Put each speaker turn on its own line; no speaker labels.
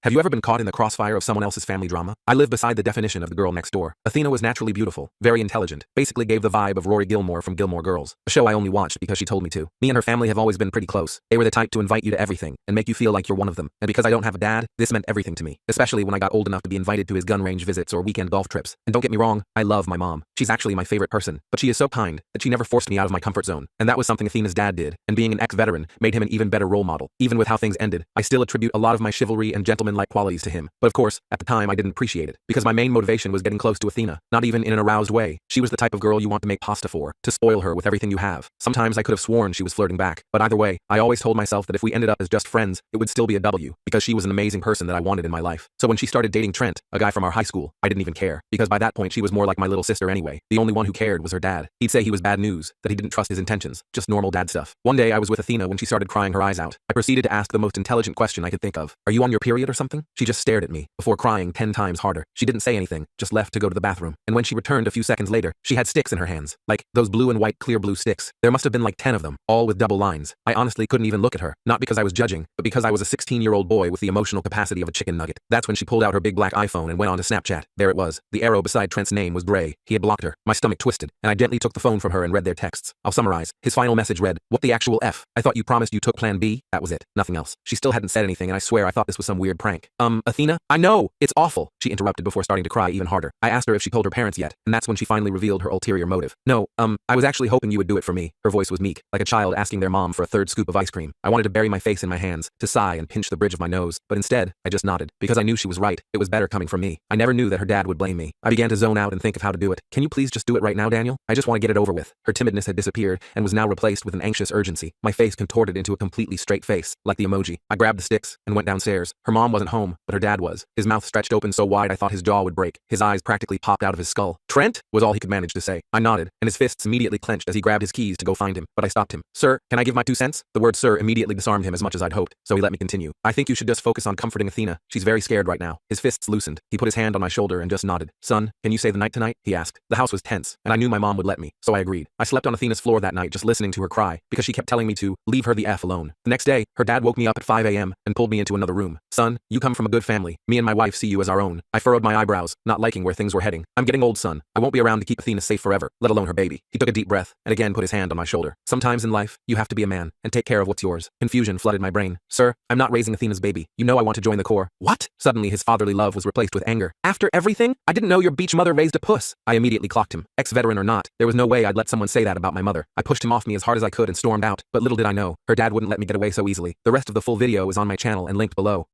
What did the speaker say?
Have you ever been caught in the crossfire of someone else's family drama? I live beside the definition of the girl next door. Athena was naturally beautiful, very intelligent, basically gave the vibe of Rory Gilmore from Gilmore Girls, a show I only watched because she told me to. Me and her family have always been pretty close. They were the type to invite you to everything and make you feel like you're one of them. And because I don't have a dad, this meant everything to me, especially when I got old enough to be invited to his gun range visits or weekend golf trips. And don't get me wrong, I love my mom. She's actually my favorite person, but she is so kind that she never forced me out of my comfort zone. And that was something Athena's dad did, and being an ex-veteran made him an even better role model. Even with how things ended, I still attribute a lot of my chivalry and gentleman-like qualities to him. But of course, at the time I didn't appreciate it, because my main motivation was getting close to Athena, not even in an aroused way. She was the type of girl you want to make pasta for, to spoil her with everything you have. Sometimes I could have sworn she was flirting back, but either way, I always told myself that if we ended up as just friends, it would still be a W, because she was an amazing person that I wanted in my life. So when she started dating Trent, a guy from our high school, I didn't even care, because by that point she was more like my little sister anyway. The only one who cared was her dad. He'd say he was bad news, that he didn't trust his intentions, just normal dad stuff. One day I was with Athena when she started crying her eyes out. I proceeded to ask the most intelligent question I could think of. Are you on your period or something? She just stared at me, before crying 10 times harder. She didn't say anything, just left to go to the bathroom. And when she returned a few seconds later, she had sticks in her hands. Like, those blue and white clear blue sticks. There must have been like 10 of them, all with double lines. I honestly couldn't even look at her, not because I was judging, but because I was a 16-year-old boy with the emotional capacity of a chicken nugget. That's when she pulled out her big black iPhone and went on to Snapchat. There it was. The arrow beside Trent's name was gray. He had blocked her. My stomach twisted, and I gently took the phone from her and read their texts. I'll summarize. His final message read, "What the actual F? I thought you promised you took plan B." That was it. Nothing else. She still hadn't said anything, and I swear I thought this was some weird prank. Athena? I know! It's awful! She interrupted before starting to cry even harder. I asked her if she told her parents yet, and that's when she finally revealed her ulterior motive. No, I was actually hoping you would do it for me. Her voice was meek, like a child asking their mom for a third scoop of ice cream. I wanted to bury my face in my hands, to sigh and pinch the bridge of my nose, but instead, I just nodded, because I knew she was right. It was better coming from me. I never knew that her dad would blame me. I began to zone out and think of how to do it. Can you please just do it right now, Daniel? I just want to get it over with. Her timidness had disappeared, and was now replaced with an anxious urgency. My face contorted into a completely straight face, like the emoji. I grabbed the sticks, and went downstairs. Her mom wasn't home, but her dad was. His mouth stretched open so wide I thought his jaw would break. His eyes practically popped out of his skull. "Trent?" was all he could manage to say. I nodded, and his fists immediately clenched as he grabbed his keys to go find him, but I stopped him. "Sir, can I give my 2 cents?" The word sir immediately disarmed him as much as I'd hoped, so he let me continue. "I think you should just focus on comforting Athena. She's very scared right now." His fists loosened. He put his hand on my shoulder and just nodded. "Son, can you stay the night tonight?" he asked. The house was tense, and I knew my mom would let me, so I agreed. I slept on Athena's floor that night just listening to her cry, because she kept telling me to leave her the F alone. The next day, her dad woke me up at 5 a.m. and pulled me into another room. "Son, you come from a good family. Me and my wife see you as our own." I furrowed my eyebrows, not liking where things were heading. "I'm getting old, son. I won't be around to keep Athena safe forever, let alone her baby." He took a deep breath, and again put his hand on my shoulder. "Sometimes in life, you have to be a man, and take care of what's yours." Confusion flooded my brain. "Sir, I'm not raising Athena's baby. You know I want to join the Corps." "What?" Suddenly his fatherly love was replaced with anger. "After everything? I didn't know your beach mother raised a puss." I immediately clocked him. Ex-veteran or not, there was no way I'd let someone say that about my mother. I pushed him off me as hard as I could and stormed out, but little did I know, her dad wouldn't let me get away so easily. The rest of the full video is on my channel and linked below.